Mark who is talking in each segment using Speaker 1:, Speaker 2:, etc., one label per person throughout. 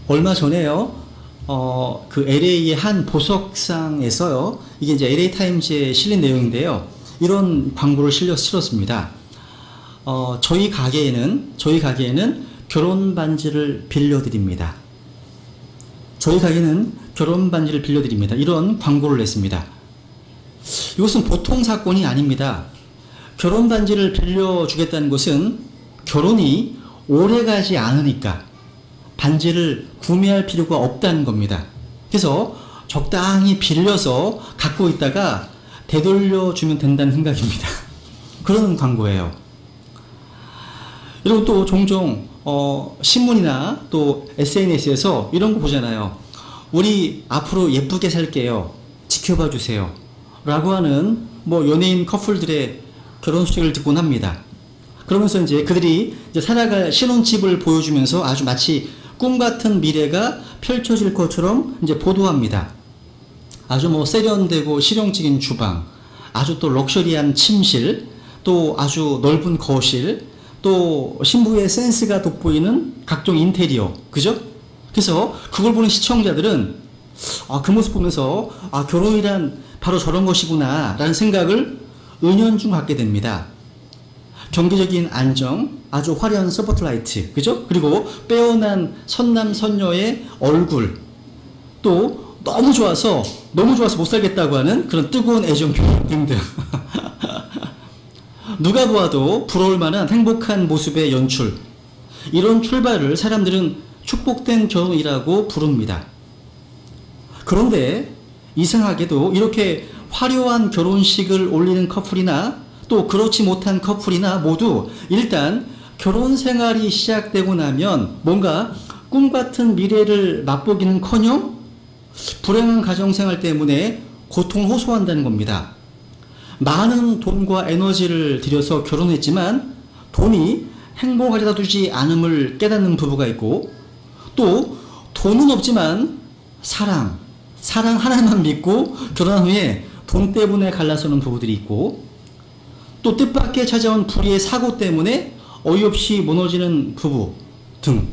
Speaker 1: 얼마 전에요, 그 LA의 한 보석상에서요, 이게 이제 LA 타임즈에 실린 내용인데요, 이런 광고를 실었습니다. 저희 가게에는 결혼 반지를 빌려드립니다. 저희 가게는 결혼 반지를 빌려드립니다. 이런 광고를 냈습니다. 이것은 보통 사건이 아닙니다. 결혼 반지를 빌려주겠다는 것은 결혼이 오래가지 않으니까 반지를 구매할 필요가 없다는 겁니다. 그래서 적당히 빌려서 갖고 있다가 되돌려주면 된다는 생각입니다. 그런 광고예요. 여러분, 또 종종 신문이나 또 SNS에서 이런 거 보잖아요. 우리 앞으로 예쁘게 살게요, 지켜봐 주세요 라고 하는 뭐 연예인 커플들의 결혼식을 듣곤 합니다. 그러면서 이제 그들이 이제 살아갈 신혼집을 보여주면서 아주 마치 꿈같은 미래가 펼쳐질 것처럼 이제 보도합니다. 아주 뭐 세련되고 실용적인 주방, 아주 또 럭셔리한 침실, 또 아주 넓은 거실, 또 신부의 센스가 돋보이는 각종 인테리어, 그죠? 그래서 그걸 보는 시청자들은 그 모습 보면서 결혼이란 바로 저런 것이구나 라는 생각을 은연중 갖게 됩니다. 경제적인 안정, 아주 화려한 서포트라이트, 그죠? 그리고 빼어난 선남 선녀의 얼굴, 또 너무 좋아서 못 살겠다고 하는 그런 뜨거운 애정 표현 등등. 누가 보아도 부러울 만한 행복한 모습의 연출, 이런 출발을 사람들은 축복된 결혼이라고 부릅니다. 그런데 이상하게도 이렇게 화려한 결혼식을 올리는 커플이나 또 그렇지 못한 커플이나 모두 일단 결혼 생활이 시작되고 나면 뭔가 꿈같은 미래를 맛보기는커녕 불행한 가정생활 때문에 고통을 호소한다는 겁니다. 많은 돈과 에너지를 들여서 결혼했지만 돈이 행복을 가져다 주지 않음을 깨닫는 부부가 있고, 또 돈은 없지만 사랑 하나만 믿고 결혼한 후에 돈 때문에 갈라서는 부부들이 있고, 또 뜻밖의 찾아온 불의의 사고 때문에 어이없이 무너지는 부부 등,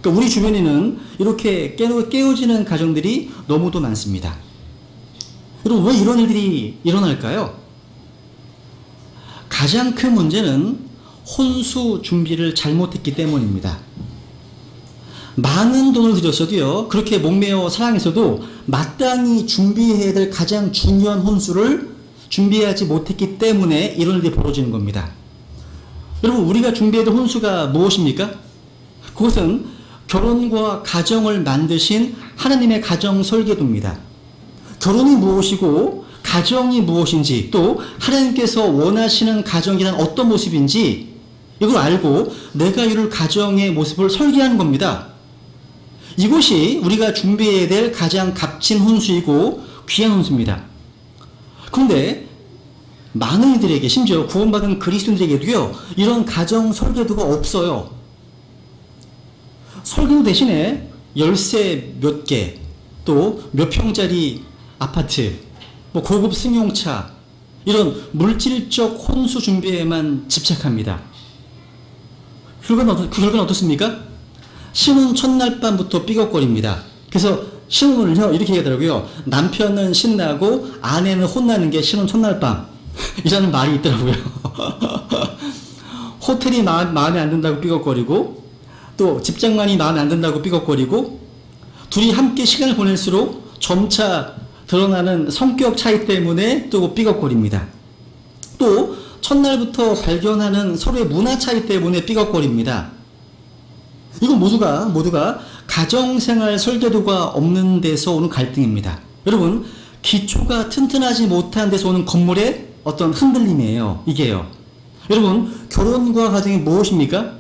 Speaker 1: 그러니까 우리 주변에는 이렇게 깨어지는 가정들이 너무도 많습니다. 여러분, 왜 이런 일들이 일어날까요? 가장 큰 문제는 혼수 준비를 잘못했기 때문입니다. 많은 돈을 들였어도요, 그렇게 목매어 사랑해서도 마땅히 준비해야 될 가장 중요한 혼수를 준비하지 못했기 때문에 이런 일이 벌어지는 겁니다. 여러분, 우리가 준비해야 될 혼수가 무엇입니까? 그것은 결혼과 가정을 만드신 하나님의 가정 설계도입니다. 결혼이 무엇이고 가정이 무엇인지, 또 하나님께서 원하시는 가정이란 어떤 모습인지 이걸 알고 내가 이룰 가정의 모습을 설계하는 겁니다. 이것이 우리가 준비해야 될 가장 값진 혼수이고 귀한 혼수입니다. 그런데 많은 이들에게, 심지어 구원받은 그리스도인들에게도요, 이런 가정 설계도가 없어요. 설계도 대신에 열쇠 몇 개, 또 몇 평짜리 아파트, 뭐 고급 승용차, 이런 물질적 혼수 준비에만 집착합니다. 결과는 어떻습니까? 신혼 첫날 밤부터 삐걱거립니다. 그래서 신혼을요, 이렇게 얘기하더라고요. 남편은 신나고 아내는 혼나는 게 신혼 첫날 밤 이라는 말이 있더라고요. 호텔이 마음에 안 든다고 삐걱거리고, 또 직장만이 마음에 안 든다고 삐걱거리고, 둘이 함께 시간을 보낼수록 점차 드러나는 성격 차이 때문에 또 삐걱거립니다. 또 첫날부터 발견하는 서로의 문화 차이 때문에 삐걱거립니다. 이건 모두가 가정생활 설계도가 없는 데서 오는 갈등입니다. 여러분, 기초가 튼튼하지 못한 데서 오는 건물의 어떤 흔들림이에요. 이게요. 여러분, 결혼과 가정이 무엇입니까?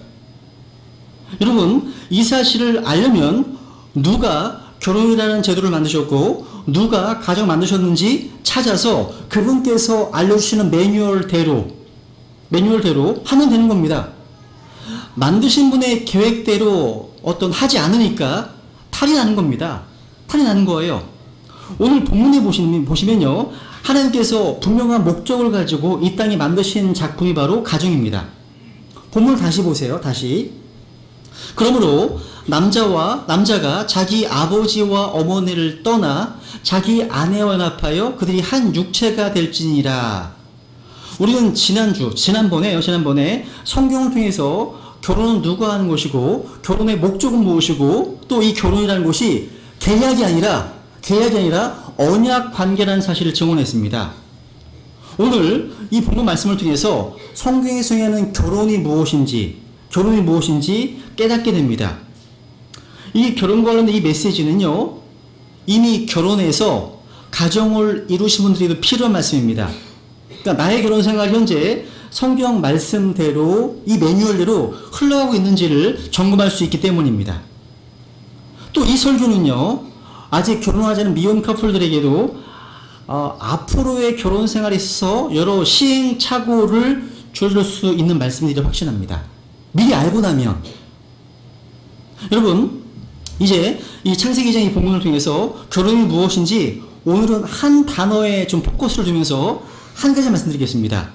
Speaker 1: 여러분, 이 사실을 알려면 누가 결혼이라는 제도를 만드셨고 누가 가정 만드셨는지 찾아서 그분께서 알려주시는 매뉴얼대로 하면 되는 겁니다. 만드신 분의 계획대로 하지 않으니까 탈이 나는 겁니다. 탈이 나는 거예요. 오늘 본문에 보시면요, 하나님께서 분명한 목적을 가지고 이 땅에 만드신 작품이 바로 가정입니다. 본문을 다시 보세요. 다시 그러므로 남자가 자기 아버지와 어머니를 떠나 자기 아내와 연합하여 그들이 한 육체가 될지니라. 우리는 지난번에 성경을 통해서 결혼은 누가 하는 것이고 결혼의 목적은 무엇이고 또 이 결혼이라는 것이 계약이 아니라 언약 관계라는 사실을 증언했습니다. 오늘 이 본문 말씀을 통해서 성경에서 얘기하는 결혼이 무엇인지 깨닫게 됩니다. 이 결혼과 관련된 이 메시지는요, 이미 결혼해서 가정을 이루신 분들에도 필요한 말씀입니다. 그러니까 나의 결혼 생활 현재 성경 말씀대로 이 매뉴얼대로 흘러가고 있는지를 점검할 수 있기 때문입니다. 또 이 설교는요, 아직 결혼하지 않은 미혼 커플들에게도 앞으로의 결혼 생활에 있어서 여러 시행착오를 줄여줄 수 있는 말씀들이 확신합니다. 미리 알고 나면. 여러분, 이제 이 창세기 2장 이 본문을 통해서 결혼이 무엇인지 오늘은 한 단어에 좀 포커스를 두면서 한 가지 말씀드리겠습니다.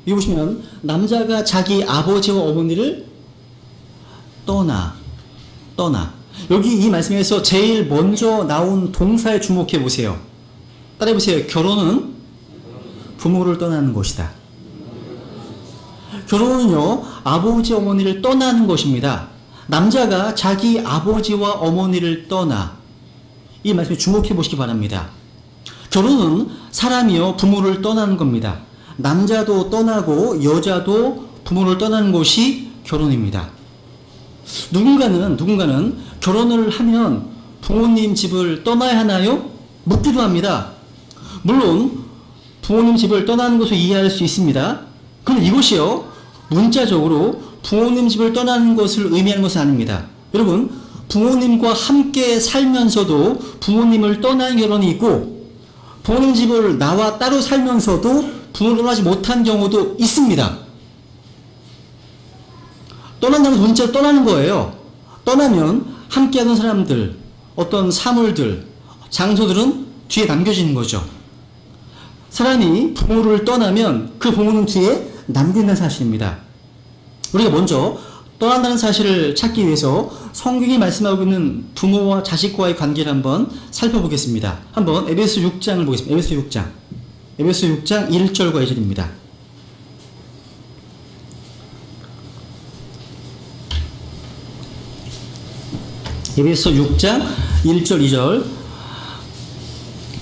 Speaker 1: 여기 보시면 남자가 자기 아버지와 어머니를 떠나. 여기 이 말씀에서 제일 먼저 나온 동사에 주목해 보세요. 따라해 보세요. 결혼은 부모를 떠나는 것이다. 결혼은요, 아버지 어머니를 떠나는 것입니다. 남자가 자기 아버지와 어머니를 떠나. 이 말씀에 주목해 보시기 바랍니다. 결혼은 사람이요 부모를 떠나는 겁니다. 남자도 떠나고 여자도 부모를 떠나는 것이 결혼입니다. 누군가는 결혼을 하면 부모님 집을 떠나야 하나요? 묻기도 합니다. 물론 부모님 집을 떠나는 것을 이해할 수 있습니다. 그런데 이것이요, 문자적으로 부모님 집을 떠나는 것을 의미하는 것은 아닙니다. 여러분, 부모님과 함께 살면서도 부모님을 떠나는 결혼이 있고, 부모님 집을 나와 따로 살면서도 부모를 떠나지 못한 경우도 있습니다. 떠난다는 문자로 떠나는 거예요. 떠나면 함께 하던 사람들, 어떤 사물들, 장소들은 뒤에 남겨지는 거죠. 사람이 부모를 떠나면 그 부모는 뒤에 남긴다는 사실입니다. 우리가 먼저 떠난다는 사실을 찾기 위해서 성경이 말씀하고 있는 부모와 자식과의 관계를 한번 살펴보겠습니다. 한번 에베소 6장을 보겠습니다. 에베소 6장 1절과 2절입니다. 에베소 6장 1절 2절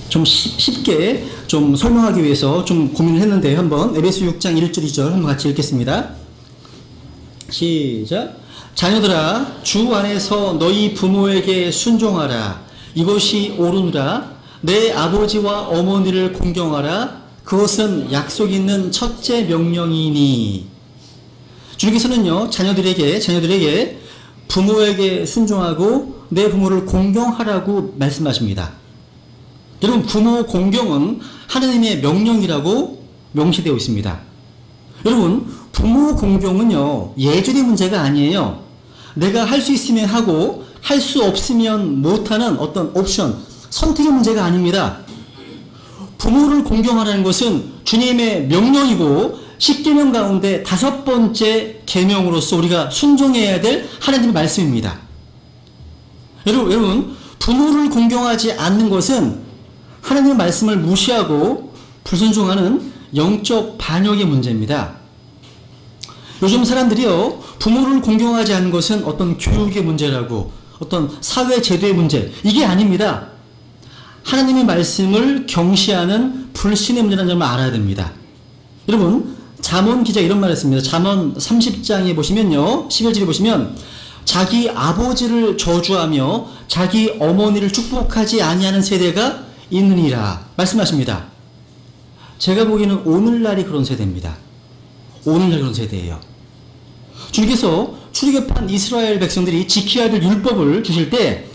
Speaker 1: 좀 쉽게 좀 설명하기 위해서 좀 고민을 했는데 한번 에베소 6장 1절 2절 한번 같이 읽겠습니다. 시작. 자녀들아, 주 안에서 너희 부모에게 순종하라. 이것이 옳으니라. 내 아버지와 어머니를 공경하라. 그것은 약속 있는 첫째 명령이니. 주님께서는요, 자녀들에게 부모에게 순종하고 내 부모를 공경하라고 말씀하십니다. 여러분, 부모 공경은 하나님의 명령이라고 명시되어 있습니다. 여러분, 부모 공경은요, 예절의 문제가 아니에요. 내가 할 수 있으면 하고 할 수 없으면 못하는 어떤 옵션, 선택의 문제가 아닙니다. 부모를 공경하라는 것은 주님의 명령이고 10계명 가운데 5번째 계명으로서 우리가 순종해야 될 하나님의 말씀입니다. 여러분, 부모를 공경하지 않는 것은 하나님의 말씀을 무시하고 불순종하는 영적 반역의 문제입니다. 요즘 사람들이요, 부모를 공경하지 않는 것은 어떤 교육의 문제라고, 어떤 사회 제도의 문제, 이게 아닙니다. 하나님의 말씀을 경시하는 불신의 문제라는 점을 알아야 됩니다. 여러분, 잠언 기자 이런 말을 했습니다. 잠언 30장에 보시면요, 11절에 보시면 자기 아버지를 저주하며 자기 어머니를 축복하지 아니하는 세대가 있느니라 말씀하십니다. 제가 보기에는 오늘날이 그런 세대입니다. 오늘날 그런 세대예요. 주님께서 출애굽한 이스라엘 백성들이 지켜야 될 율법을 주실 때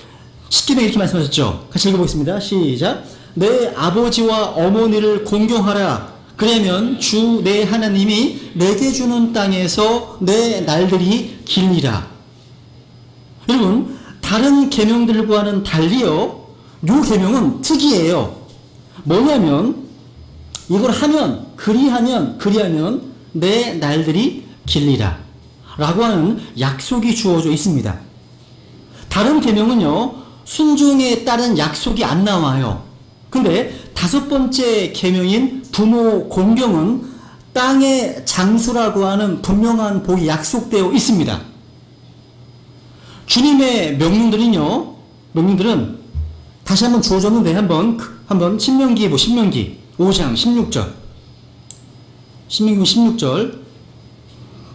Speaker 1: 10계명 이렇게 말씀하셨죠. 같이 읽어보겠습니다. 시작. 내 아버지와 어머니를 공경하라. 그러면 주 내 하나님이 내게 주는 땅에서 내 날들이 길니라. 여러분, 다른 계명들과는 달리요, 요 계명은 특이해요. 뭐냐면 이걸 하면, 그리하면 내 날들이 길리라. 라고 하는 약속이 주어져 있습니다. 다른 계명은요, 순종에 따른 약속이 안 나와요. 근데 다섯 번째 계명인 부모 공경은 땅의 장수라고 하는 분명한 복이 약속되어 있습니다. 주님의 명령들은 다시 한번 주어졌는데 한번 신명기 5장 16절. 신명기 16절.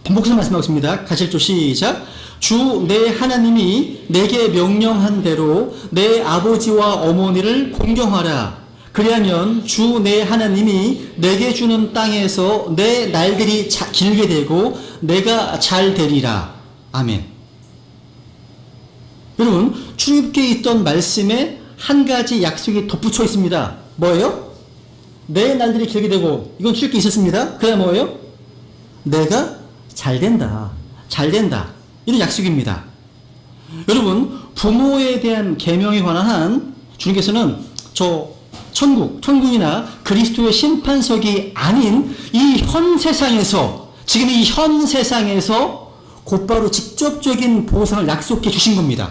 Speaker 1: 반복해서 말씀하겠습니다. 같이 읽죠. 시작. 주 내 하나님이 내게 명령한 대로 내 아버지와 어머니를 공경하라. 그리하면 주 내 하나님이 내게 주는 땅에서 내 날들이 길게 되고 내가 잘 되리라. 아멘. 여러분, 출애굽기에 있던 말씀에 한 가지 약속이 덧붙여 있습니다. 뭐예요? 내 날들이 길게 되고, 이건 출애굽기에 있었습니다. 그다음 뭐예요? 내가 잘 된다. 잘 된다. 이런 약속입니다. 여러분, 부모에 대한 계명에 관한 한 주님께서는 천국이나 그리스도의 심판석이 아닌 이 현 세상에서, 지금 이 현 세상에서 곧바로 직접적인 보상을 약속해 주신 겁니다.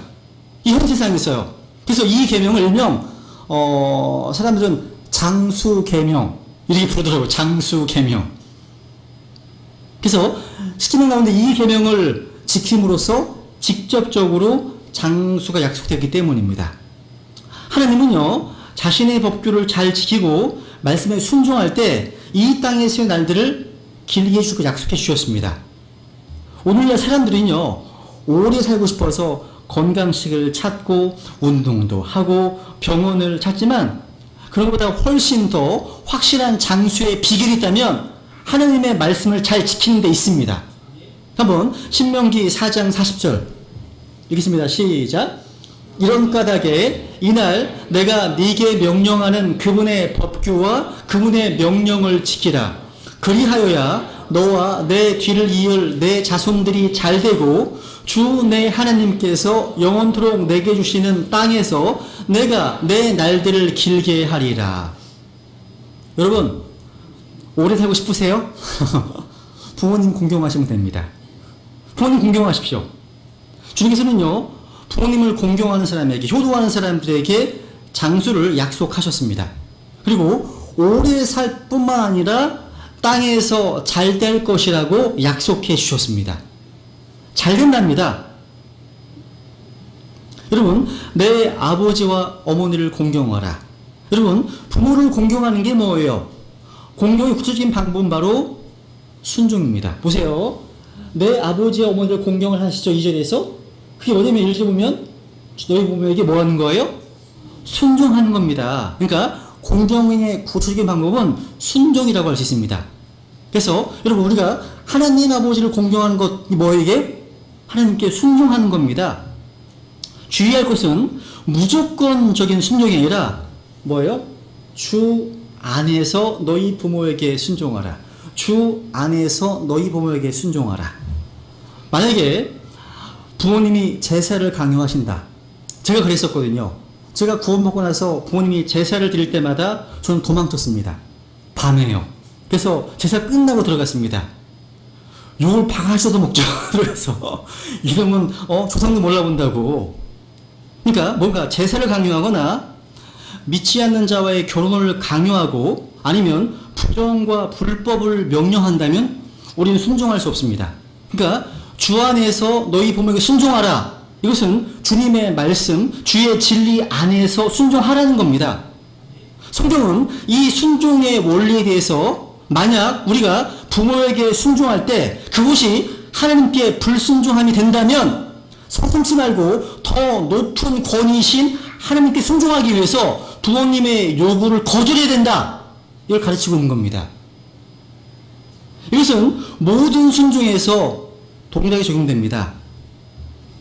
Speaker 1: 이 현 세상에서요. 그래서 이 계명을 일명 사람들은 장수계명 이렇게 부르더라고요. 장수계명. 그래서 십계명 가운데 이 계명을 지킴으로써 직접적으로 장수가 약속되기 때문입니다. 하나님은요, 자신의 법규를 잘 지키고 말씀에 순종할 때 이 땅에서의 날들을 길게 해주고 약속해 주셨습니다. 오늘날 사람들은요, 오래 살고 싶어서 건강식을 찾고 운동도 하고 병원을 찾지만 그런 것보다 훨씬 더 확실한 장수의 비결이 있다면 하나님의 말씀을 잘 지키는 데 있습니다. 한번 신명기 4장 40절 읽겠습니다. 시작. 이런 까닭에 이날 내가 네게 명령하는 그분의 법규와 그분의 명령을 지키라. 그리하여야 너와 내 뒤를 이을 내 자손들이 잘되고 주 내 하나님께서 영원토록 내게 주시는 땅에서 내가 내 날들을 길게 하리라. 여러분, 오래 살고 싶으세요? 부모님 공경하시면 됩니다. 부모님 공경하십시오. 주님께서는요, 부모님을 공경하는 사람에게, 효도하는 사람들에게 장수를 약속하셨습니다. 그리고 오래 살 뿐만 아니라 땅에서 잘 될 것이라고 약속해 주셨습니다. 잘 된답니다. 여러분, 내 아버지와 어머니를 공경하라. 여러분, 부모를 공경하는 게 뭐예요? 공경의 구체적인 방법은 바로 순종입니다. 보세요. 내 아버지와 어머니를 공경을 하시죠. 2절에서. 그게 뭐냐면 읽어보면 너희 부모에게 뭐 하는 거예요? 순종하는 겁니다. 그러니까 공경의 구체적인 방법은 순종이라고 할 수 있습니다. 그래서 여러분, 우리가 하나님 아버지를 공경하는 것이 뭐에게? 하나님께 순종하는 겁니다. 주의할 것은 무조건적인 순종이 아니라 뭐예요? 주 안에서 너희 부모에게 순종하라. 주 안에서 너희 부모에게 순종하라. 만약에 부모님이 제사를 강요하신다. 제가 그랬었거든요. 제가 구원 받고 나서 부모님이 제사를 드릴 때마다 저는 도망쳤습니다. 밤에요. 그래서 제사 끝나고 들어갔습니다. 욕을 박아서도 먹죠. 들어가서. 이러면 조상도 몰라본다고. 그러니까 뭔가 제사를 강요하거나 믿지 않는 자와의 결혼을 강요하고 아니면 부정과 불법을 명령한다면 우리는 순종할 수 없습니다. 그러니까 주 안에서 너희 부모에게 순종하라. 이것은 주님의 말씀, 주의 진리 안에서 순종하라는 겁니다. 성경은 이 순종의 원리에 대해서 만약 우리가 부모에게 순종할 때 그것이 하나님께 불순종함이 된다면 서슴지 말고 더 높은 권위이신 하나님께 순종하기 위해서 부모님의 요구를 거절해야 된다. 이걸 가르치고 있는 겁니다. 이것은 모든 순종에서 동일하게 적용됩니다.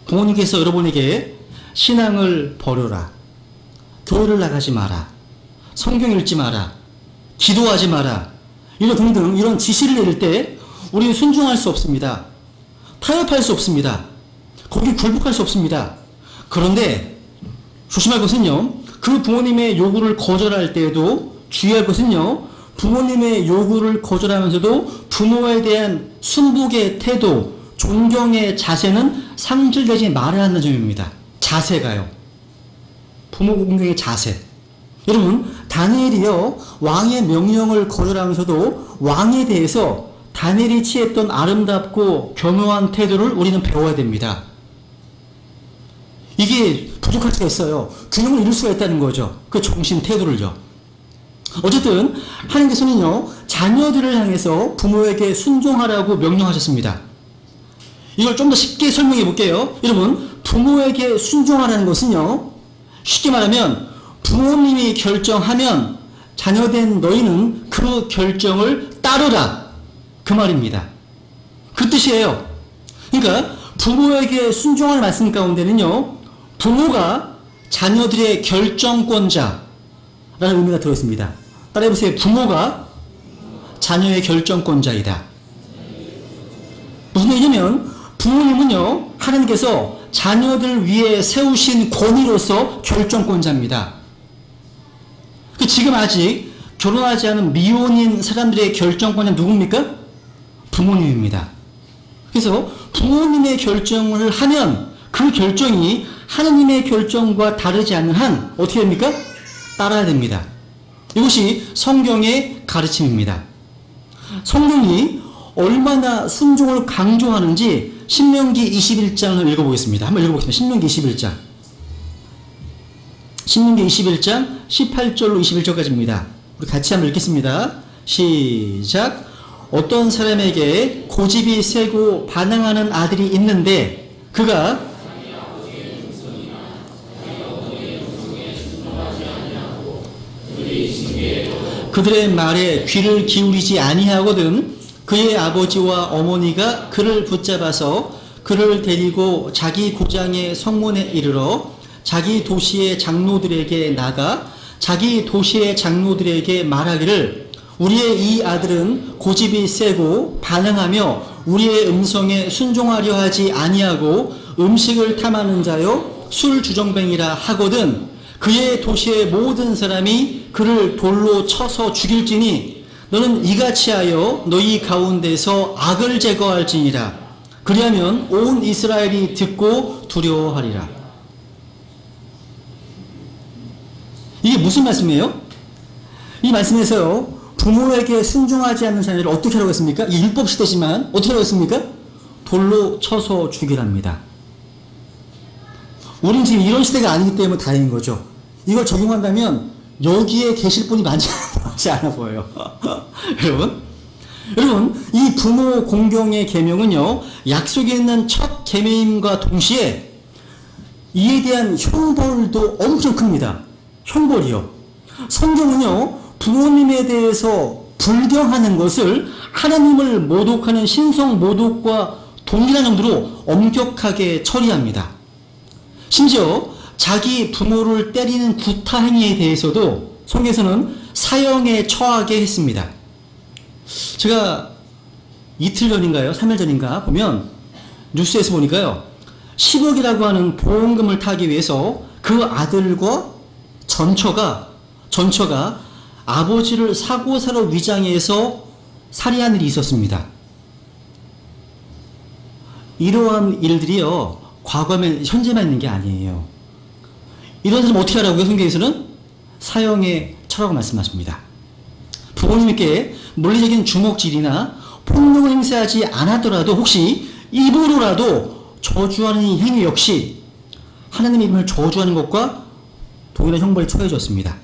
Speaker 1: 부모님께서 여러분에게 신앙을 버려라. 교회를 나가지 마라. 성경 읽지 마라. 기도하지 마라. 이런 등등 이런 지시를 내릴 때 우리는 순종할 수 없습니다. 타협할 수 없습니다. 거기 굴복할 수 없습니다. 그런데 조심할 것은요. 그 부모님의 요구를 거절할 때에도 주의할 것은요. 부모님의 요구를 거절하면서도 부모에 대한 순복의 태도, 존경의 자세는 상실되지 말아야 한다는 점입니다. 자세가요. 부모 공경의 자세. 여러분, 다니엘이요, 왕의 명령을 거절하면서도 왕에 대해서 다니엘이 취했던 아름답고 겸허한 태도를 우리는 배워야 됩니다. 이게 부족할 수가 있어요. 균형을 이룰 수가 있다는 거죠. 그 정신 태도를요. 어쨌든 하나님께서는요, 자녀들을 향해서 부모에게 순종하라고 명령하셨습니다. 이걸 좀 더 쉽게 설명해 볼게요. 여러분, 부모에게 순종하라는 것은요, 쉽게 말하면 부모님이 결정하면 자녀된 너희는 그 결정을 따르라, 그 말입니다. 그 뜻이에요. 그러니까 부모에게 순종하는 말씀 가운데는요, 부모가 자녀들의 결정권자라는 의미가 들어있습니다. 따라해보세요. 부모가 자녀의 결정권자이다. 무슨 얘기냐면 부모님은요, 하나님께서 자녀들 위에 세우신 권위로서 결정권자입니다. 지금 아직 결혼하지 않은 미혼인 사람들의 결정권은 누굽니까? 부모님입니다. 그래서 부모님의 결정을 하면 그 결정이 하나님의 결정과 다르지 않는 한 어떻게 됩니까? 따라야 됩니다. 이것이 성경의 가르침입니다. 성경이 얼마나 순종을 강조하는지 신명기 21장을 읽어보겠습니다. 한번 읽어보겠습니다. 신명기 21장. 신명기 21장 18절로 21절까지입니다. 우리 같이 한번 읽겠습니다. 시작. 어떤 사람에게 고집이 세고 반항하는 아들이 있는데 그가 그들의 말에 귀를 기울이지 아니하거든 그의 아버지와 어머니가 그를 붙잡아서 그를 데리고 자기 고장의 성문에 이르러 자기 도시의 장로들에게 나가 자기 도시의 장로들에게 말하기를 우리의 이 아들은 고집이 세고 반항하며 우리의 음성에 순종하려 하지 아니하고 음식을 탐하는 자요 술 주정뱅이라 하거든 그의 도시의 모든 사람이 그를 돌로 쳐서 죽일지니 너는 이같이 하여 너희 가운데서 악을 제거할지니라. 그리하면 온 이스라엘이 듣고 두려워하리라. 이게 무슨 말씀이에요? 이 말씀에서요, 부모에게 순종하지 않는 자녀를 어떻게 하라고 했습니까? 이 율법 시대지만 어떻게 하라고 했습니까? 돌로 쳐서 죽이랍니다. 우리는 지금 이런 시대가 아니기 때문에 다행인 거죠. 이걸 적용한다면 여기에 계실 분이 많지 않아 보여요. 여러분, 이 부모 공경의 계명은요, 약속에 있는 첫 계명임과 동시에 이에 대한 형벌도 엄청 큽니다. 형벌이요. 성경은요, 부모님에 대해서 불경하는 것을 하나님을 모독하는 신성 모독과 동일한 정도로 엄격하게 처리합니다. 심지어 자기 부모를 때리는 구타 행위에 대해서도 성경에서는 사형에 처하게 했습니다. 제가 이틀 전인가요? 3일 전인가 보면 뉴스에서 보니까요, 10억이라고 하는 보험금을 타기 위해서 그 아들과 전처가 아버지를 사고사로 위장해서 살해한 일이 있었습니다. 이러한 일들이요, 과거면 현재만 있는 게 아니에요. 이런 사람 어떻게 하라고요? 성경에서는 사형에 처라고 말씀하십니다. 부모님께 물리적인 주먹질이나 폭력을 행사하지 않았더라도 혹시 입으로라도 저주하는 이 행위 역시 하나님의 이름을 저주하는 것과 동일한 형벌이 처해졌습니다.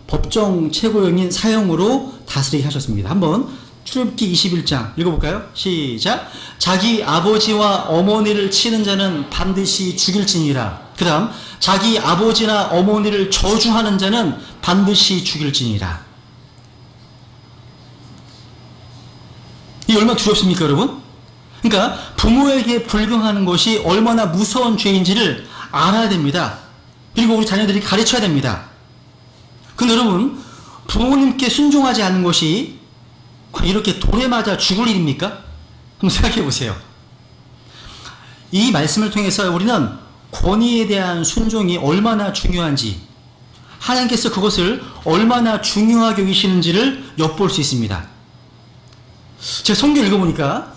Speaker 1: 법정 최고형인 사형으로 다스리게 하셨습니다. 한번 출애굽기 21장 읽어볼까요? 시작. 자기 아버지와 어머니를 치는 자는 반드시 죽일지니라. 그 다음 자기 아버지나 어머니를 저주하는 자는 반드시 죽일지니라. 이게 얼마나 두렵습니까, 여러분? 그러니까 부모에게 불경하는 것이 얼마나 무서운 죄인지를 알아야 됩니다. 그리고 우리 자녀들이 가르쳐야 됩니다. 근데 여러분, 부모님께 순종하지 않는 것이 이렇게 돌에 맞아 죽을 일입니까? 한번 생각해 보세요. 이 말씀을 통해서 우리는 권위에 대한 순종이 얼마나 중요한지, 하나님께서 그것을 얼마나 중요하게 여기시는지를 엿볼 수 있습니다. 제가 성경 읽어보니까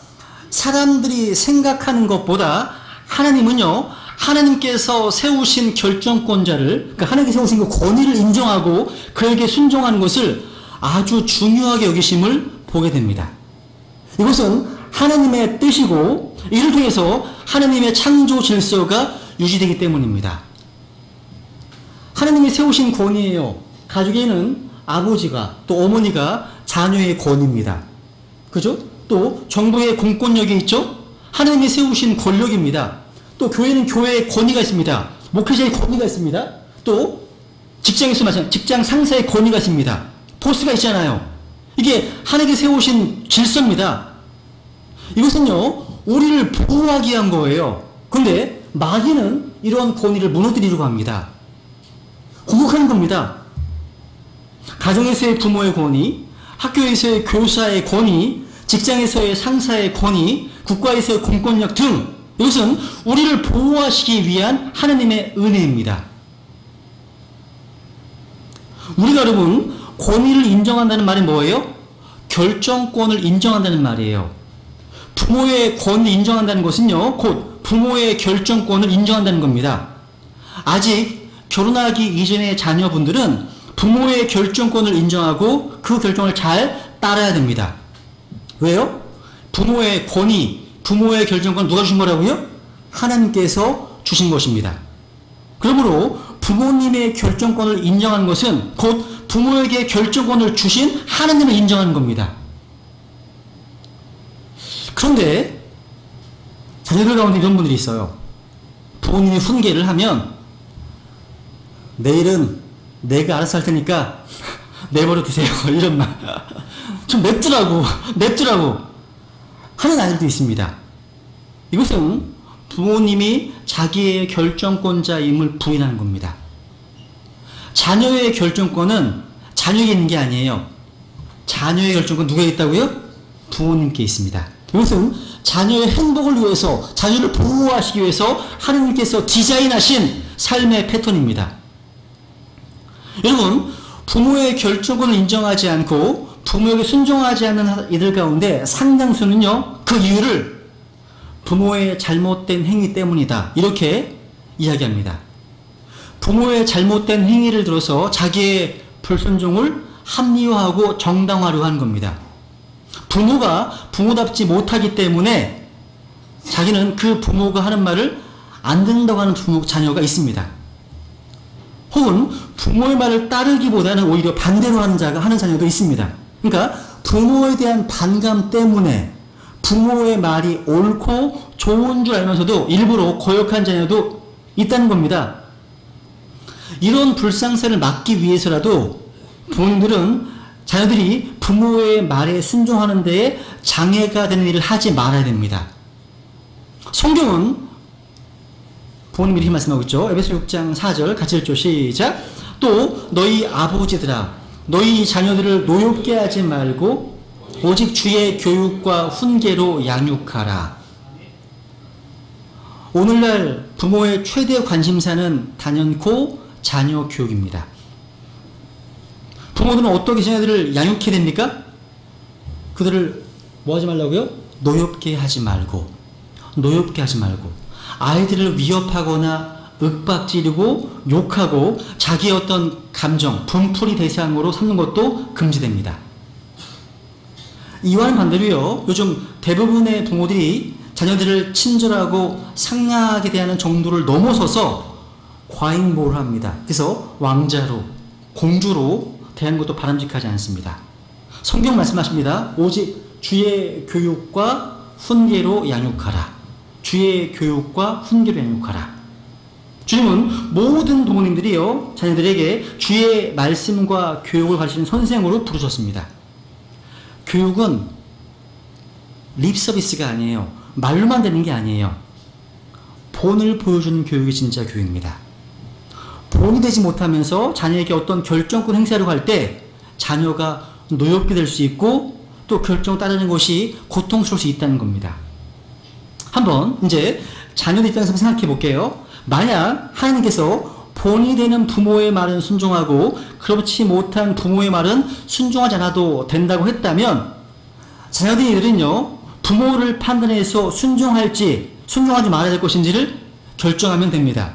Speaker 1: 사람들이 생각하는 것보다 하나님은요, 하나님께서 세우신 결정권자를, 그러니까 하나님께서 세우신 그 권위를 인정하고 그에게 순종하는 것을 아주 중요하게 여기심을 보게 됩니다. 이것은 하나님의 뜻이고 이를 통해서 하나님의 창조 질서가 유지되기 때문입니다. 하나님이 세우신 권위예요. 가족에는 아버지가 또 어머니가 자녀의 권위입니다. 그죠? 또 정부의 공권력이 있죠? 하나님이 세우신 권력입니다. 또 교회는 교회의 권위가 있습니다. 목회자의 권위가 있습니다. 또 직장에서 마찬가지, 직장 상사의 권위가 있습니다. 보스가 있잖아요. 이게 하나님이 세우신 질서입니다. 이것은요, 우리를 보호하기 위한 거예요. 근데 마귀는 이런 권위를 무너뜨리려고 합니다. 공격하는 겁니다. 가정에서의 부모의 권위, 학교에서의 교사의 권위, 직장에서의 상사의 권위, 국가에서의 공권력 등 이것은 우리를 보호하시기 위한 하나님의 은혜입니다. 우리가 여러분 권위를 인정한다는 말이 뭐예요? 결정권을 인정한다는 말이에요. 부모의 권위를 인정한다는 것은요, 곧 부모의 결정권을 인정한다는 겁니다. 아직 결혼하기 이전의 자녀분들은 부모의 결정권을 인정하고 그 결정을 잘 따라야 됩니다. 왜요? 부모의 권위, 부모의 결정권 누가 주신 거라고요? 하나님께서 주신 것입니다. 그러므로 부모님의 결정권을 인정하는 것은 곧 부모에게 결정권을 주신 하나님을 인정하는 겁니다. 그런데 자녀들 가운데 이런 분들이 있어요. 부모님이 훈계를 하면 내일은 내가 알아서 할 테니까 내버려 두세요. 이런 말. 좀 냅두라고 하는 아이들도 있습니다. 이것은 부모님이 자기의 결정권자임을 부인하는 겁니다. 자녀의 결정권은 자녀에게 있는 게 아니에요. 자녀의 결정권 누가 있다고요? 부모님께 있습니다. 이것은 자녀의 행복을 위해서, 자녀를 보호하시기 위해서 하나님께서 디자인하신 삶의 패턴입니다. 여러분, 부모의 결정권을 인정하지 않고 부모에게 순종하지 않는 이들 가운데 상당수는요, 그 이유를 부모의 잘못된 행위 때문이다, 이렇게 이야기합니다. 부모의 잘못된 행위를 들어서 자기의 불순종을 합리화하고 정당화하려 하는 겁니다. 부모가 부모답지 못하기 때문에 자기는 그 부모가 하는 말을 안 듣는다고 하는 자녀가 있습니다. 혹은 부모의 말을 따르기보다는 오히려 반대로 하는 자녀도 있습니다. 그러니까 부모에 대한 반감 때문에 부모의 말이 옳고 좋은 줄 알면서도 일부러 거역한 자녀도 있다는 겁니다. 이런 불상사를 막기 위해서라도 부모님들은 자녀들이 부모의 말에 순종하는 데에 장애가 되는 일을 하지 말아야 됩니다. 성경은 부모님이 이렇게 말씀하고 있죠. 에베소 6장 4절 같이 읽죠. 시작. 또 너희 아버지들아, 너희 자녀들을 노엽게 하지 말고 오직 주의 교육과 훈계로 양육하라. 오늘날 부모의 최대 관심사는 단연코 자녀 교육입니다. 부모들은 어떻게 자녀들을 양육해야 됩니까? 그들을 뭐 하지 말라고요? 노엽게 하지 말고, 아이들을 위협하거나 윽박지르고 욕하고 자기의 어떤 감정, 분풀이 대상으로 삼는 것도 금지됩니다. 이와는 반대로요, 요즘 대부분의 부모들이 자녀들을 친절하고 상냥하게 대하는 정도를 넘어서서 과잉보호를 합니다. 그래서 왕자로, 공주로 대하는 것도 바람직하지 않습니다. 성경 말씀하십니다. 오직 주의 교육과 훈계로 양육하라. 주의 교육과 훈계로 양육하라. 주님은 모든 부모님들이요, 자녀들에게 주의 말씀과 교육을 가르치는 선생으로 부르셨습니다. 교육은 립 서비스가 아니에요. 말로만 되는 게 아니에요. 본을 보여주는 교육이 진짜 교육입니다. 본이 되지 못하면서 자녀에게 어떤 결정권 행사를 할 때 자녀가 노엽게 될 수 있고 또 결정을 따르는 것이 고통스러울 수 있다는 겁니다. 한번 이제 자녀들 입장에서 생각해 볼게요. 만약 하나님께서 본이 되는 부모의 말은 순종하고 그렇지 못한 부모의 말은 순종하지 않아도 된다고 했다면 자녀들은요, 부모를 판단해서 순종할지 순종하지 말아야 될 것인지를 결정하면 됩니다.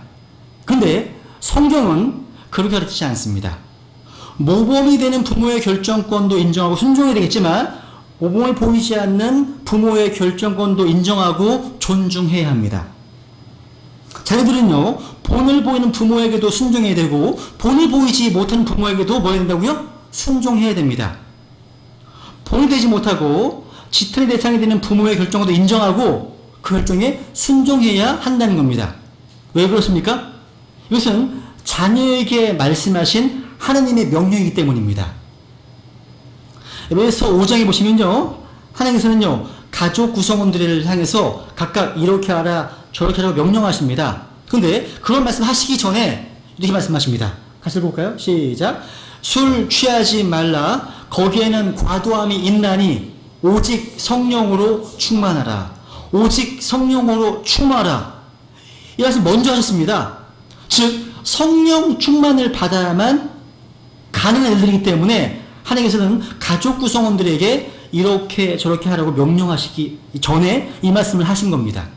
Speaker 1: 근데 성경은 그렇게 가르치지 않습니다. 모범이 되는 부모의 결정권도 인정하고 순종해야 되겠지만 모범이 보이지 않는 부모의 결정권도 인정하고 존중해야 합니다. 자녀들은요, 본을 보이는 부모에게도 순종해야 되고 본을 보이지 못하는 부모에게도 뭐 해야 된다고요? 순종해야 됩니다. 본이 되지 못하고 지탄의 대상이 되는 부모의 결정도 인정하고 그 결정에 순종해야 한다는 겁니다. 왜 그렇습니까? 이것은 자녀에게 말씀하신 하나님의 명령이기 때문입니다. 에베소 5장에 보시면요, 하나님께서는요, 가족 구성원들을 향해서 각각 이렇게 하라 저렇게 하라고 명령하십니다. 근데 그런 말씀 하시기 전에 이렇게 말씀하십니다. 같이 읽어볼까요? 시작. 술 취하지 말라. 거기에는 과도함이 있나니 오직 성령으로 충만하라. 오직 성령으로 충만하라. 이 말씀 먼저 하셨습니다. 즉 성령 충만을 받아야만 가능한 일들이기 때문에 하나님께서는 가족 구성원들에게 이렇게 저렇게 하라고 명령하시기 전에 이 말씀을 하신 겁니다.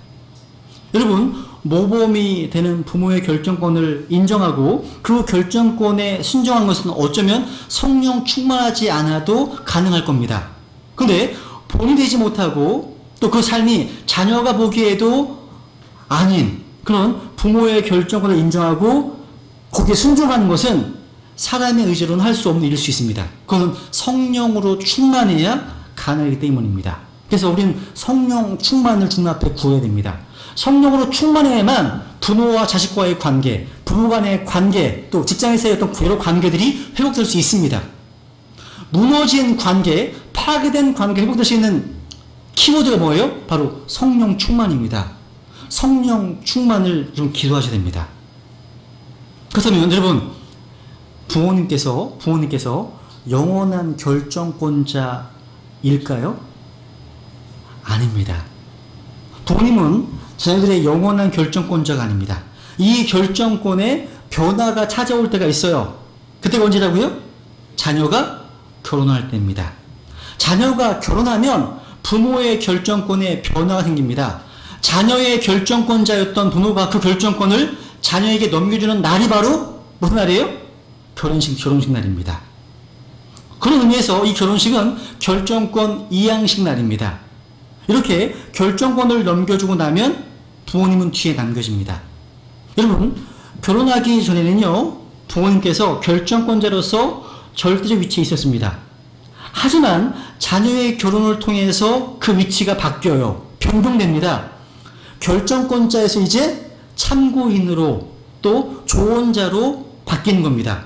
Speaker 1: 여러분, 모범이 되는 부모의 결정권을 인정하고 그 결정권에 순종한 것은 어쩌면 성령 충만하지 않아도 가능할 겁니다. 근데 본이 되지 못하고 또 그 삶이 자녀가 보기에도 아닌 그런 부모의 결정권을 인정하고 거기에 순종하는 것은 사람의 의지로는 할 수 없는 일일 수 있습니다. 그건 성령으로 충만해야 가능하기 때문입니다. 그래서 우리는 성령 충만을 주님 앞에 구해야 됩니다. 성령으로 충만해야만 부모와 자식과의 관계, 부부 간의 관계, 또 직장에서의 어떤 여러 관계들이 회복될 수 있습니다. 무너진 관계, 파괴된 관계 회복될 수 있는 키워드가 뭐예요? 바로 성령 충만입니다. 성령 충만을 좀 기도하셔야 됩니다. 그렇다면 여러분, 부모님께서 영원한 결정권자일까요? 아닙니다. 부모님은 자녀들의 영원한 결정권자가 아닙니다. 이 결정권에 변화가 찾아올 때가 있어요. 그때가 언제라고요? 자녀가 결혼할 때입니다. 자녀가 결혼하면 부모의 결정권에 변화가 생깁니다. 자녀의 결정권자였던 부모가 그 결정권을 자녀에게 넘겨주는 날이 바로 무슨 날이에요? 결혼식 날입니다. 그런 의미에서 이 결혼식은 결정권 이양식 날입니다. 이렇게 결정권을 넘겨주고 나면 부모님은 뒤에 남겨집니다. 여러분, 결혼하기 전에는요, 부모님께서 결정권자로서 절대적 위치에 있었습니다. 하지만 자녀의 결혼을 통해서 그 위치가 바뀌어요. 변동됩니다. 결정권자에서 이제 참고인으로 또 조언자로 바뀌는 겁니다.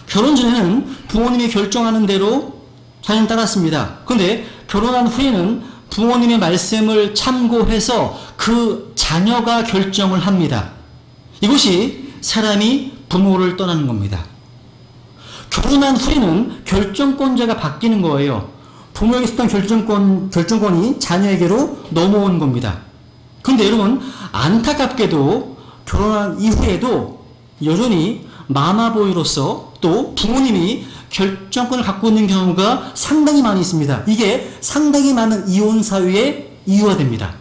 Speaker 1: 결혼 전에는 부모님이 결정하는 대로 자녀는 따랐습니다. 그런데 결혼한 후에는 부모님의 말씀을 참고해서 그 자녀가 결정을 합니다. 이것이 사람이 부모를 떠나는 겁니다. 결혼한 후에는 결정권자가 바뀌는 거예요. 부모에게 있었던 결정권이 자녀에게로 넘어온 겁니다. 그런데 여러분, 안타깝게도 결혼한 이후에도 여전히 마마보이로서 또 부모님이 결정권을 갖고 있는 경우가 상당히 많이 있습니다. 이게 상당히 많은 이혼 사유의 이유가 됩니다.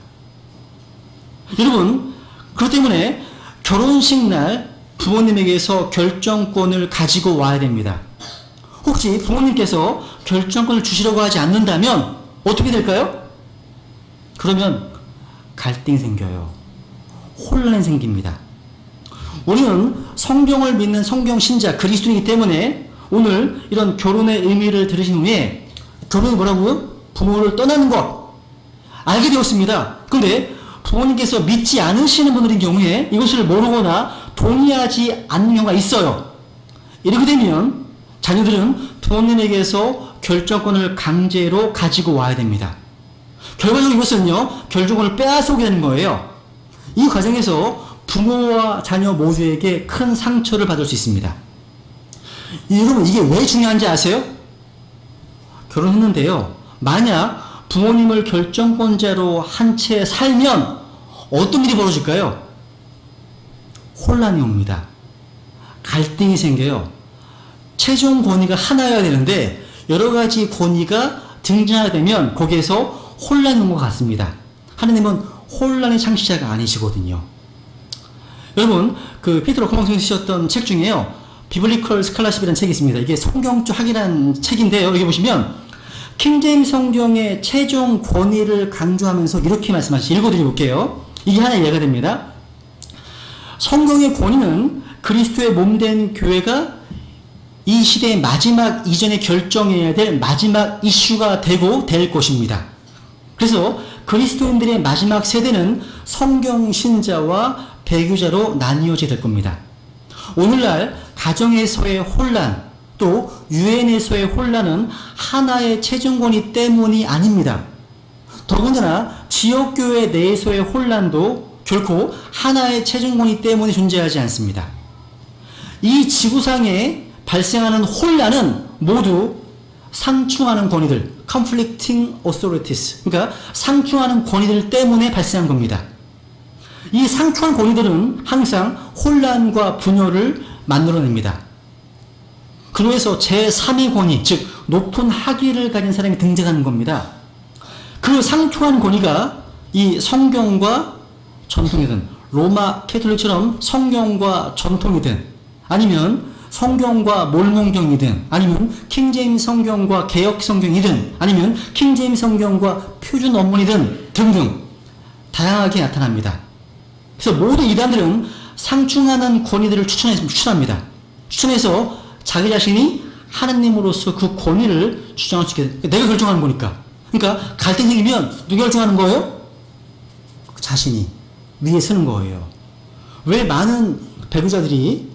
Speaker 1: 여러분, 그렇기 때문에 결혼식 날 부모님에게서 결정권을 가지고 와야 됩니다. 혹시 부모님께서 결정권을 주시려고 하지 않는다면 어떻게 될까요? 그러면 갈등이 생겨요. 혼란이 생깁니다. 우리는 성경을 믿는 성경 신자 그리스도인이기 때문에 오늘 이런 결혼의 의미를 들으신 후에 결혼이 뭐라고요? 부모를 떠나는 것 알게 되었습니다. 그런데 부모님께서 믿지 않으시는 분들인 경우에 이것을 모르거나 동의하지 않는 경우가 있어요. 이렇게 되면 자녀들은 부모님에게서 결정권을 강제로 가지고 와야 됩니다. 결과적으로 이것은요, 결정권을 빼앗아오게 되는 거예요. 이 과정에서 부모와 자녀 모두에게 큰 상처를 받을 수 있습니다. 여러분, 이게 왜 중요한지 아세요? 결혼했는데요, 만약 부모님을 결정권자로 한 채 살면 어떤 일이 벌어질까요? 혼란이 옵니다. 갈등이 생겨요. 최종 권위가 하나여야 되는데 여러 가지 권위가 등장하게 되면 거기에서 혼란이 온 것 같습니다. 하느님은 혼란의 창시자가 아니시거든요. 여러분, 그 피터 로커몽 쓰셨던 책 중에요, 비블리컬 스칼라십이라는 책이 있습니다. 이게 성경적 학이라는 책인데요. 여기 보시면 킹제임스 성경의 최종 권위를 강조하면서 이렇게 말씀하시죠. 읽어드려볼게요. 이게 하나의 예가 됩니다. 성경의 권위는 그리스도의 몸된 교회가 이 시대의 마지막 이전에 결정해야 될 마지막 이슈가 되고 될 것입니다. 그래서 그리스도인들의 마지막 세대는 성경 신자와 배교자로 나뉘어지게 될 겁니다. 오늘날 가정에서의 혼란, 또 유엔에서의 혼란은 하나의 최종권위 때문이 아닙니다. 더군다나 지역교회 내에서의 혼란도 결코 하나의 최종권위 때문에 존재하지 않습니다. 이 지구상에 발생하는 혼란은 모두 상충하는 권위들, conflicting authorities, 그러니까 상충하는 권위들 때문에 발생한 겁니다. 이 상충한 권위들은 항상 혼란과 분열을 만들어냅니다. 그래서 제3의 권위, 즉 높은 학위를 가진 사람이 등장하는 겁니다. 그 상충한 권위가 이 성경과 전통이든, 로마 캐톨릭처럼 성경과 전통이든, 아니면 성경과 몰몬경이든, 아니면 킹제임스 성경과 개역 성경이든, 아니면 킹제임스 성경과 표준 원문이든 등등 다양하게 나타납니다. 그래서 모든 이단들은 상충하는 권위들을 추천합니다. 추천해서 자기 자신이 하나님으로서 그 권위를 주장할 수 있게, 내가 결정하는 거니까. 그러니까 갈등 생기면 누가 결정하는 거예요? 자신이 위에 서는 거예요. 왜 많은 배교자들이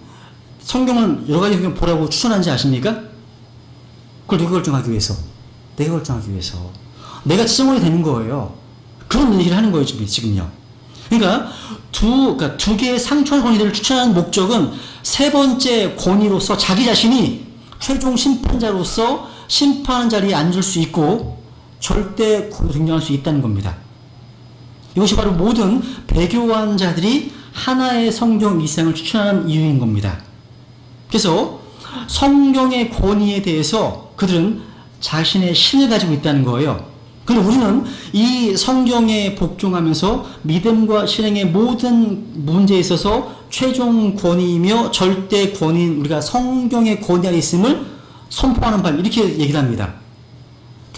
Speaker 1: 성경을 여러 가지 성경 보라고 추천하는지 아십니까? 그걸 누가 결정하기 위해서? 내가 결정하기 위해서. 내가 지정원이 되는 거예요. 그런 얘기를 하는 거예요, 지금요. 그러니까 두 개의 상충한 권위들을 추천하는 목적은 세 번째 권위로서 자기 자신이 최종 심판자로서 심판하는 자리에 앉을 수 있고 절대 권위를 등장할 수 있다는 겁니다. 이것이 바로 모든 배교한 자들이 하나의 성경 이상을 추천하는 이유인 겁니다. 그래서 성경의 권위에 대해서 그들은 자신의 신을 가지고 있다는 거예요. 그런데 우리는 이 성경에 복종하면서 믿음과 실행의 모든 문제에 있어서 최종 권위이며 절대 권위인 우리가 성경의 권위 아래 있음을 선포하는 바입니다. 이렇게 얘기를 합니다.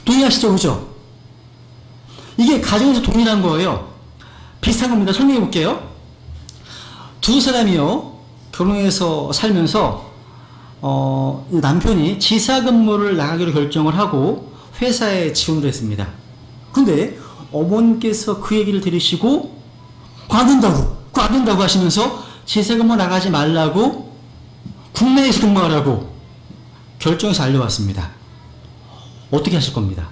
Speaker 1: 동의하시죠? 그죠? 이게 가정에서 동일한 거예요. 비슷한 겁니다. 설명해 볼게요. 두 사람이요, 결혼해서 살면서 남편이 지사근무를 나가기로 결정을 하고 회사에 지원을 했습니다. 근데 어머니께서 그 얘기를 들으시고 그거 안 된다고 하시면서 지사근무 나가지 말라고 국내에서 근무하라고 결정해서 알려왔습니다. 어떻게 하실 겁니다?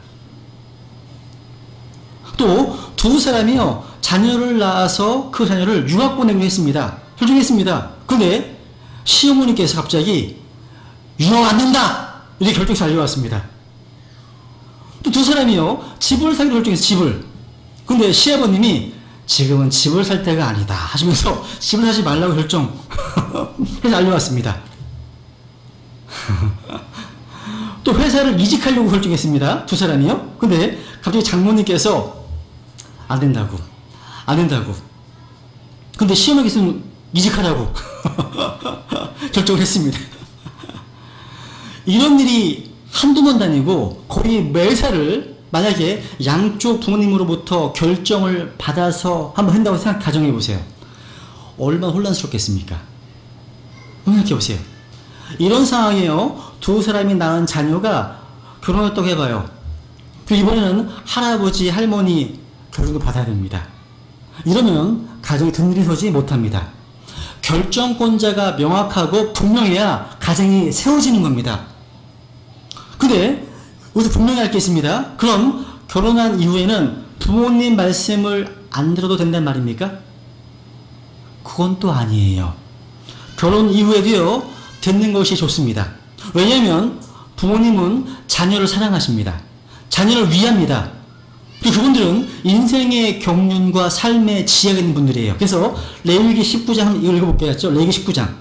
Speaker 1: 또 두 사람이요, 자녀를 낳아서 그 자녀를 유학 보내기로 했습니다. 결정했습니다. 근데 시어머니께서 갑자기 유학 안 된다! 이렇게 결정해서 알려왔습니다. 또 두 사람이요, 집을 사기로 결정해서 집을. 근데 시아버님이 지금은 집을 살 때가 아니다 하시면서 집을 사지 말라고 결정 해서 알려왔습니다. 또 회사를 이직하려고 결정했습니다. 두 사람이요. 근데 갑자기 장모님께서 안 된다고. 근데 시어머니께서는 이직하라고 결정을 했습니다. 이런 일이 한두 번도 아니고 거의 매사를 만약에 양쪽 부모님으로부터 결정을 받아서 한번 한다고 가정해 보세요. 얼마나 혼란스럽겠습니까? 생각해 보세요. 이런 상황에요, 두 사람이 낳은 자녀가 결혼했다고 해봐요. 이번에는 할아버지, 할머니 결정도 받아야 됩니다. 이러면 가정이 든든히 서지 못합니다. 결정권자가 명확하고 분명해야 가정이 세워지는 겁니다. 근데 여기서 분명히 할 게 있습니다. 그럼 결혼한 이후에는 부모님 말씀을 안 들어도 된단 말입니까? 그건 또 아니에요. 결혼 이후에도요, 듣는 것이 좋습니다. 왜냐하면 부모님은 자녀를 사랑하십니다. 자녀를 위합니다. 그리고 그분들은 인생의 경륜과 삶의 지혜가 있는 분들이에요. 그래서 레위기 19장 이걸 읽어볼게요. 레위기 19장.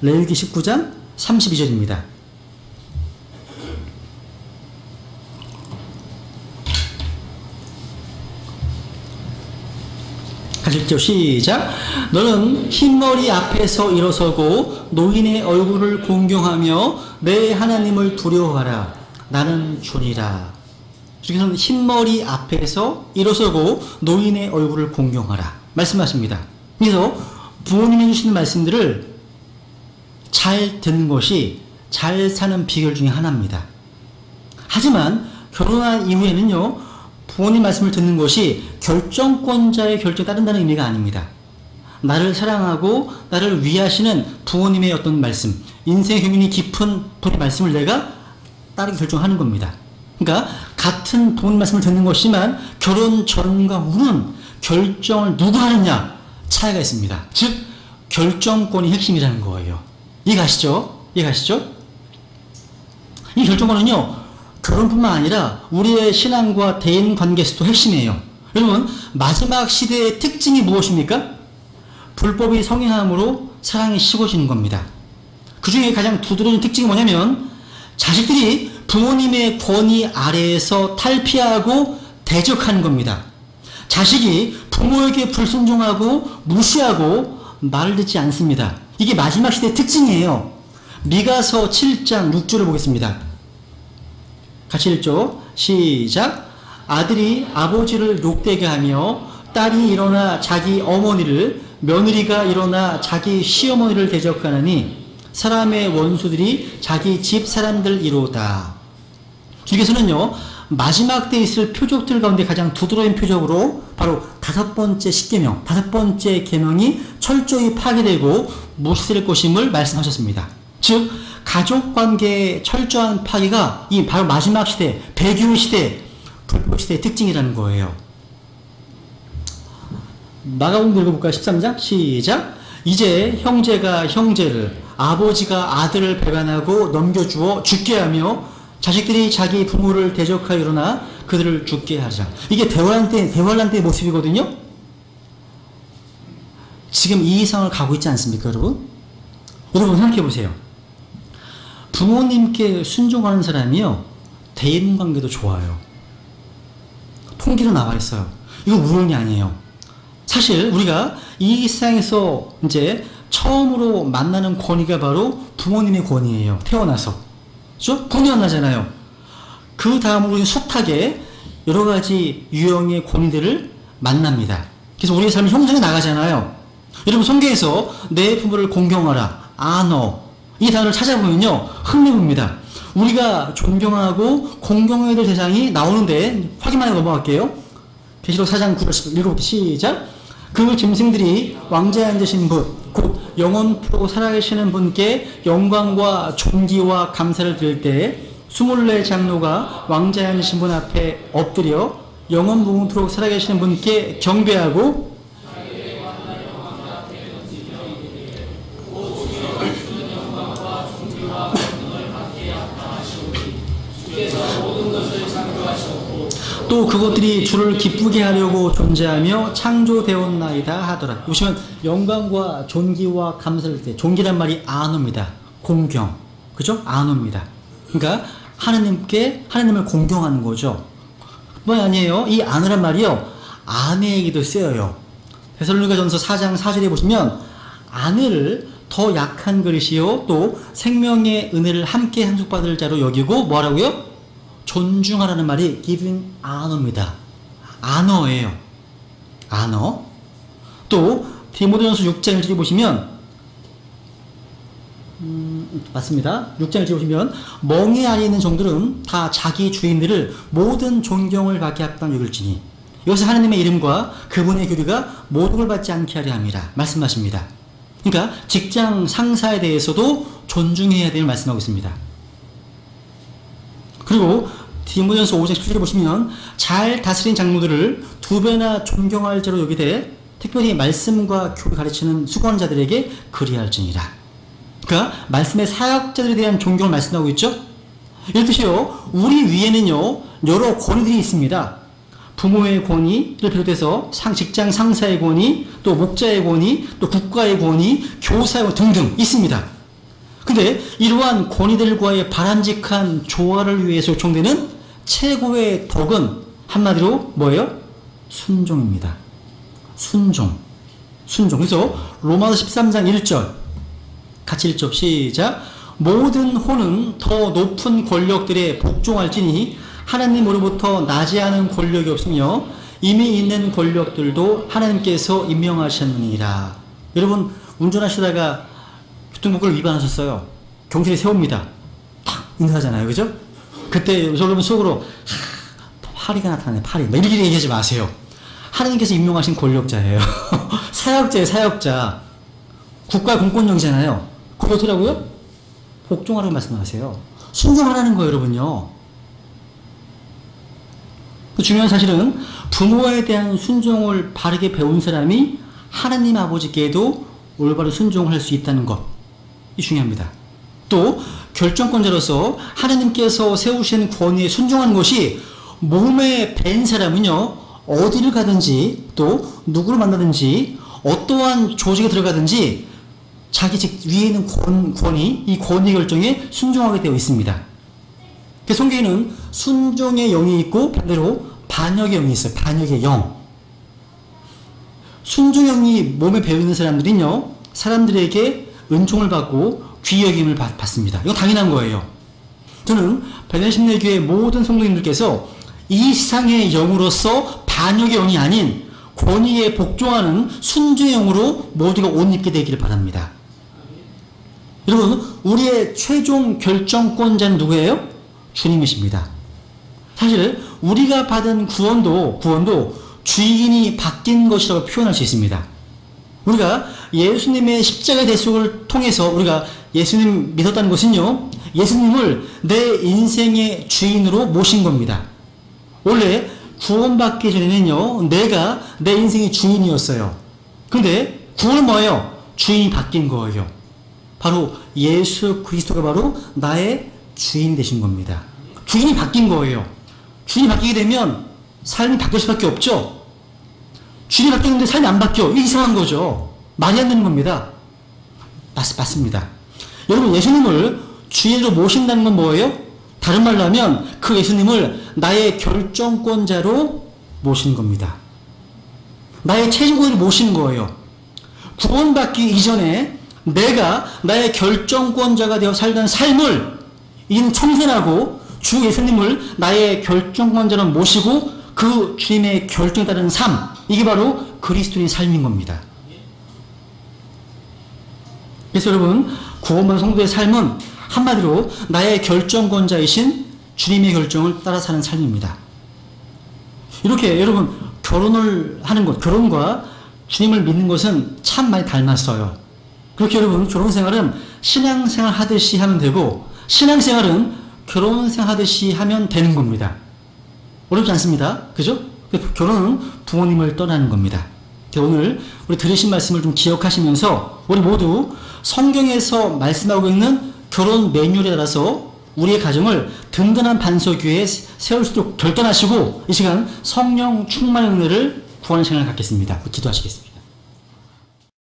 Speaker 1: 레위기 19장 32절입니다. 가실죠. 시작. 너는 흰머리 앞에서 일어서고 노인의 얼굴을 공경하며 내 하나님을 두려워하라. 나는 주니라. 그래서 흰머리 앞에서 일어서고 노인의 얼굴을 공경하라 말씀하십니다. 그래서 부모님이 해주시는 말씀들을 잘 듣는 것이 잘 사는 비결 중에 하나입니다. 하지만 결혼한 이후에는요, 부모님 말씀을 듣는 것이 결정권자의 결정에 따른다는 의미가 아닙니다. 나를 사랑하고 나를 위하시는 부모님의 어떤 말씀, 인생의 경륜이 깊은 분의 말씀을 내가 따르게 결정하는 겁니다. 그러니까 같은 부모님 말씀을 듣는 것이지만 결혼 전과 후는 결정을 누가 하느냐 차이가 있습니다. 즉 결정권이 핵심이라는 거예요. 이해가시죠? 이해가시죠? 이 결정권은요, 결혼뿐만 아니라 우리의 신앙과 대인관계에서도 핵심이에요. 여러분, 마지막 시대의 특징이 무엇입니까? 불법이 성행함으로 사랑이 식어지는 겁니다. 그 중에 가장 두드러진 특징이 뭐냐면 자식들이 부모님의 권위 아래에서 탈피하고 대적하는 겁니다. 자식이 부모에게 불순종하고 무시하고 말을 듣지 않습니다. 이게 마지막 시대의 특징이에요. 미가서 7장 6절을 보겠습니다. 같이 읽죠. 시작. 아들이 아버지를 욕되게 하며 딸이 일어나 자기 어머니를, 며느리가 일어나 자기 시어머니를 대적하느니 사람의 원수들이 자기 집 사람들이로다. 주께서는요, 마지막 때 있을 표적들 가운데 가장 두드러진 표적으로 바로 5번째 십계명, 5번째 계명이 철저히 파괴되고 무시될 것임을 말씀하셨습니다. 즉 가족관계의 철저한 파괴가 이 바로 마지막 시대, 배교 시대, 불법 시대의 특징이라는 거예요. 마가복음 읽어볼까요? 13장 시작. 이제 형제가 형제를, 아버지가 아들을 배반하고 넘겨주어 죽게 하며 자식들이 자기 부모를 대적하여 일어나 그들을 죽게 하자. 이게 대환란 때의 모습이거든요. 지금 이 이상을 가고 있지 않습니까, 여러분? 여러분 생각해 보세요. 부모님께 순종하는 사람이요, 대인관계도 좋아요. 통계로 나와 있어요. 이거 우연이 아니에요. 사실 우리가 이 세상에서 이제 처음으로 만나는 권위가 바로 부모님의 권위예요. 태어나서. 그렇죠? 권위만나잖아요. 그 다음으로 우리는 숱하게 여러 가지 유형의 권위들을 만납니다. 그래서 우리의 삶이 형성해 나가잖아요. 여러분 성경에서 내 부모를 공경하라, 아너, 이 단어를 찾아보면요, 흥미롭습니다. 우리가 존경하고 공경해야 될 대상이 나오는데 확인만 하고 넘어갈게요. 계시록 4장 9절 읽어볼게요. 시작. 그 짐승들이 왕자에 앉으신 분, 곧 영원토록 살아계시는 분께 영광과 존귀와 감사를 드릴 때 24 장로가 왕자에 앉으신 분 앞에 엎드려 영원토록 살아계시는 분께 경배하고 또 그것들이 주를 기쁘게 하려고 존재하며 창조되었나이다 하더라. 보시면 영광과 존귀와 감사를 때, 존귀란 말이 아노입니다. 공경, 그죠? 아노입니다. 그러니까 하나님을 공경하는 거죠. 뿐만 아니에요. 이 아노란 말이요, 아내에게도 쓰여요. 데살로니가전서 4장 4절에 보시면 아내를 더 약한 그릇이요 또 생명의 은혜를 함께 상속받을 자로 여기고 뭐라고요? 존중하라는 말이 giving honor입니다. honor예요. honor. 또 디모데전서 6장 1절에 보시면 맞습니다. 6장 1절에 보시면 멍에 안에 있는 종들은 다 자기 주인들을 모든 존경을 받게 합당 여길지니 이것은 하나님의 이름과 그분의 교리가 모독을 받지 않게 하려 함이라 말씀하십니다. 그러니까 직장 상사에 대해서도 존중해야 될 말씀하고 있습니다. 그리고 디모데전서 5장 17절에 보시면 잘 다스린 장로들을 2배나 존경할 자로 여기되 특별히 말씀과 교를 가르치는 수고하는 자들에게 그리할지니라. 그러니까 말씀의 사역자들에 대한 존경을 말씀하고 있죠. 이런 뜻이요, 우리 위에는요 여러 권위들이 있습니다. 부모의 권위를 비롯해서 직장 상사의 권위, 또 목자의 권위, 또 국가의 권위, 교사의 권위 등등 있습니다. 근데 이러한 권위들과의 바람직한 조화를 위해서 요청되는 최고의 덕은 한마디로 뭐예요? 순종입니다. 순종. 그래서 로마서 13장 1절 같이 읽죠. 시작. 모든 혼은 더 높은 권력들에 복종할지니 하나님으로부터 나지 않은 권력이 없으며 이미 있는 권력들도 하나님께서 임명하셨느니라. 여러분 운전하시다가 교통법규를 위반하셨어요. 경찰이 세웁니다. 탁 인사하잖아요. 그죠? 그때 여러분 속으로 파리가 나타나네. 파리. 이렇게 얘기하지 마세요. 하나님께서 임명하신 권력자예요. 사역자예요. 사역자. 국가 공권력이잖아요. 그게 어쩌라고요? 복종하라고 말씀하세요. 순종하라는 거예요. 여러분요. 중요한 사실은 부모에 대한 순종을 바르게 배운 사람이 하나님 아버지께도 올바로 순종할 수 있다는 것. 이 중요합니다. 또 결정권자로서 하나님께서 세우신 권위에 순종하는 것이 몸에 밴 사람은요, 어디를 가든지 또 누구를 만나든지 어떠한 조직에 들어가든지 자기 직 위에 있는 권위, 이 권위 결정에 순종하게 되어 있습니다. 그 성경에는 순종의 영이 있고 반대로 반역의 영이 있어요. 반역의 영. 순종의 영이 몸에 배어있는 사람들은요, 사람들에게 은총을 받고 귀 여김을 받습니다. 이거 당연한 거예요. 저는 베네심내교회 모든 성도님들께서 이 세상의 영으로서 반역의 영이 아닌 권위에 복종하는 순종의 영으로 모두가 옷 입게 되기를 바랍니다. 여러분, 우리의 최종 결정권자는 누구예요? 주님이십니다. 사실 우리가 받은 구원도 주인이 바뀐 것이라고 표현할 수 있습니다. 우리가 예수님의 십자가 대속을 통해서 우리가 예수님 믿었다는 것은요, 예수님을 내 인생의 주인으로 모신 겁니다. 원래 구원받기 전에는요, 내가 내 인생의 주인이었어요. 그런데 구원은 뭐예요? 주인이 바뀐 거예요. 바로 예수 그리스도가 바로 나의 주인 되신 겁니다. 주인이 바뀐 거예요. 주인이 바뀌게 되면 삶이 바뀔 수밖에 없죠. 주인이 바뀌는데 삶이 안 바뀌어. 이게 이상한 거죠. 말이 안 되는 겁니다. 맞습니다. 여러분, 예수님을 주인으로 모신다는 건 뭐예요? 다른 말로 하면 그 예수님을 나의 결정권자로 모신 겁니다. 나의 최종권을 모신 거예요. 구원받기 이전에 내가 나의 결정권자가 되어 살던 삶을 이제는 청산하고 주 예수님을 나의 결정권자로 모시고 그 주님의 결정에 따른 삶, 이게 바로 그리스도인의 삶인 겁니다. 그래서 여러분, 구원받은 성도의 삶은 한마디로 나의 결정권자이신 주님의 결정을 따라 사는 삶입니다. 이렇게 여러분, 결혼을 하는 것, 결혼과 주님을 믿는 것은 참 많이 닮았어요. 그렇게 여러분, 결혼생활은 신앙생활 하듯이 하면 되고 신앙생활은 결혼생활 하듯이 하면 되는 겁니다. 어렵지 않습니다. 그죠? 결혼은 부모님을 떠나는 겁니다. 오늘 우리 들으신 말씀을 좀 기억하시면서 우리 모두 성경에서 말씀하고 있는 결혼 매뉴얼에 따라서 우리의 가정을 든든한 반석 위에 세울 수 있도록 결단하시고 이 시간 성령 충만의 은혜를 구하는 시간을 갖겠습니다. 기도하시겠습니다.